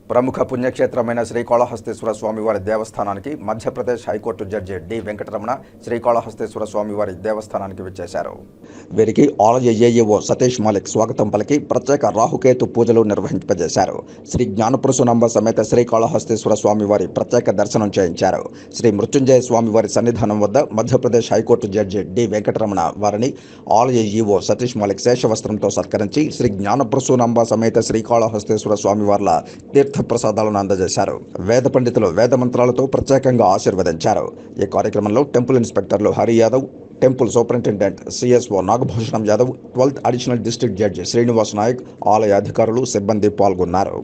ప్రముఖ పుణ్యక్షేత్రమైన శ్రీకాళహస్తీశ్వర స్వామివారి దేవస్థానానికి Madhya Pradesh high court judge D Venkataramana Srikalahastiswara స్వామివారి దేవస్థానానికి విచ్చేశారు. వీరికి ఆలయ ఏఈఓ సతీష్ మాలిక్ స్వాగతం పలికి ప్రత్యేక రాహుకేతు పూజలు నిర్వహింపజేశారు. శ్రీ జ్ఞానపురుషునంబ సమేత శ్రీకాళహస్తీశ్వర స్వామివారి ప్రత్యేక దర్శనం చేయించారు. శ్రీ మృత్యుంజయ స్వామివారి సన్నిధానం వద్ద Madhya Pradesh high court judge D Venkataramana వారిని ఆలయ ఈఓ సతీష్ మాలిక్ శేషవస్త్రంతో సత్కరించి శ్రీ జ్ఞానపురుషునంబ సమేత శ్రీకాళహస్తీశ్వర స్వామివార్ల తీర్థ ప్రసాదాలను అందజేశారు. వేద పండితులు వేద మంత్రాలతో ప్రత్యేకంగా ఆశీర్వదించారు. ఈ కార్యక్రమంలో టెంపుల్ ఇన్స్పెక్టర్లు Hari Yadav, temple superintendent CSO Nagabhushanam Yadav, 12th additional district judge Srinivas Nayak, ఆలయ అధికారులు, సిబ్బంది పాల్గొన్నారు.